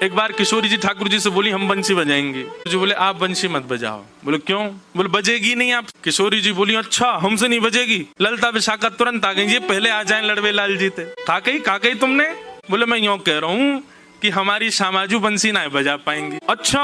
एक बार किशोरी जी ठाकुर जी से बोली हम बंसी बजाएंगे। जी बोले आप बंसी मत बजाओ। बोले क्यों? बोले बजेगी नहीं आप। किशोरी जी बोली अच्छा हमसे नहीं बजेगी। ललता विशाखा तुरंत आ गई, ये पहले आ जाए लड़वे लाल जी थे। काकई तुमने? बोले मैं यूं कह रहा हूँ कि हमारी श्यामाजू बंसी ना बजा पाएंगी। अच्छा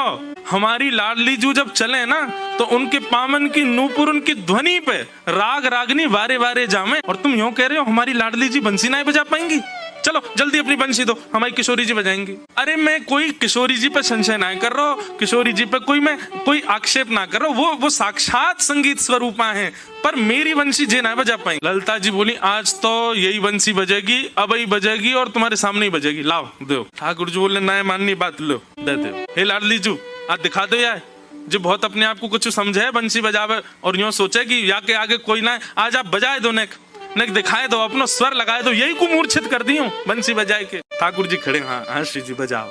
हमारी लाडली जू जब चले ना तो उनके पामन की नूपुर उनकी ध्वनि पे राग रागनी वारे वारे जामे, और तुम यूं कह रहे हो हमारी लाडली जी बंसी ना बजा पाएंगी? चलो जल्दी अपनी बंसी दो, हमारी किशोरी जी बजाएंगी। अरे मैं कोई किशोरी जी पे संशय ना कर रहा हूँ, किशोरी जी पे कोई आक्षेप ना कर रहा हूँ, वो साक्षात संगीत स्वरूपा है, पर मेरी बंसी जे ना बजा पाएंगी। ललता जी बोली आज तो यही बंसी बजेगी, अब ही बजेगी और तुम्हारे सामने ही बजेगी, लाओ दो। ठाकुर जी बोले ना माननी बात, लो दे दो। हे लाडली जू आज दिखा दो यार, जो बहुत अपने आप को कुछ समझे बंसी बजावे और यूं सोचे कि या के आगे कोई ना है, आज आप बजाए दो, नेक दिखाए दो, अपना स्वर लगाए दो, यही को मूर्छित कर दी हूँ बंसी बजाए के। ठाकुर जी खड़े, हाँ श्री जी बजाओ,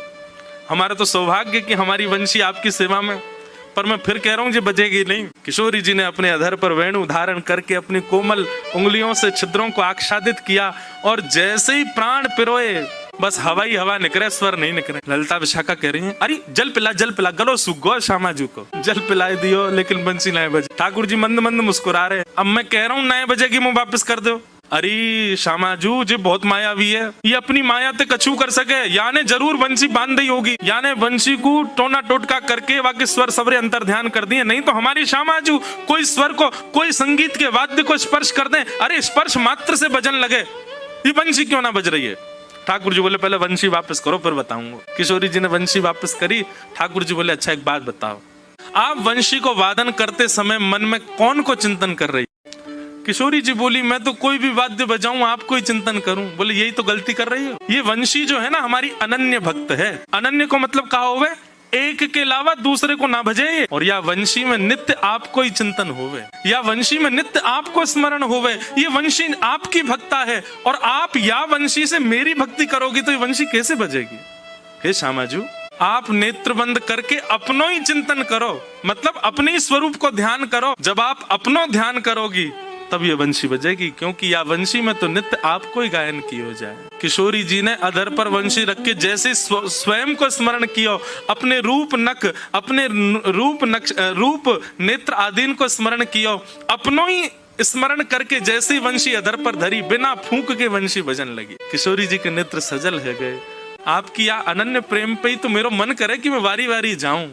हमारा तो सौभाग्य कि हमारी बंसी आपकी सेवा में, पर मैं फिर कह रहा हूँ जी बजेगी नहीं। किशोरी जी ने अपने अधर पर वेणु धारण करके अपनी कोमल उंगलियों से छिद्रों को आच्छादित किया और जैसे ही प्राण पिरोए बस हवा ही हवा निकले, स्वर नहीं निकले। ललता विशाखा कह रही है अरे जल पिला गलो सुगो श्यामाजू को जल पिला दियो, लेकिन बंसी नए बजे। ठाकुर जी मंद मंद मुस्कुरा रहे। अब मैं कह रहा हूँ नए बजेगी मुंह वापस कर दो। अरे श्यामाजू जी बहुत मायावी है, ये अपनी माया ते कछू कर सके, याने जरूर बंसी बांध दी होगी, याने बंसी को टोना टोटका करके बाकी स्वर सबरे अंतर ध्यान कर दिए, नहीं तो हमारी श्यामाजू कोई स्वर को कोई संगीत के वाद्य को स्पर्श कर दे, अरे स्पर्श मात्र से बजन लगे, ये बंसी क्यों ना बज रही है। ठाकुर जी बोले पहले बंसी वापस करो फिर बताऊंगा। किशोरी जी ने बंसी वापस करी। ठाकुर जी बोले अच्छा एक बात बताओ, आप बंसी को वादन करते समय मन में कौन को चिंतन कर रही? किशोरी जी बोली मैं तो कोई भी वाद्य बजाऊं आपको ही चिंतन करूं। बोले यही तो गलती कर रही हो, ये वंशी जो है ना हमारी अनन्य भक्त है। अनन्य को मतलब कहा होवे एक के अलावा दूसरे को ना भजे, और या वंशी में नित्य आपको ही चिंतन होवे, या वंशी में नित्य आपको स्मरण होवे, ये वंशी आपकी भक्ता है और आप या वंशी से मेरी भक्ति करोगी तो ये वंशी कैसे बजेगी। हे श्यामाजू आप नेत्र बंद करके अपनो ही चिंतन करो, मतलब अपने स्वरूप को ध्यान करो, जब आप अपनो ध्यान करोगी तब ये वंशी बजेगी, क्योंकि या वंशी में तो नित्य आपको ही गायन की हो जाए। किशोरी जी ने अधर पर वंशी रख के जैसे स्वयं को स्मरण किया, अपने रूप नक अपने रूप नेत्र आदि को स्मरण किया, अपनो ही स्मरण करके जैसे ही वंशी अधर पर धरी बिना फूंक के वंशी बजन लगी। किशोरी जी के नेत्र सजल है गए। आपकी या अनन्य प्रेम पे ही तो मेरा मन करे कि मैं वारी वारी जाऊं।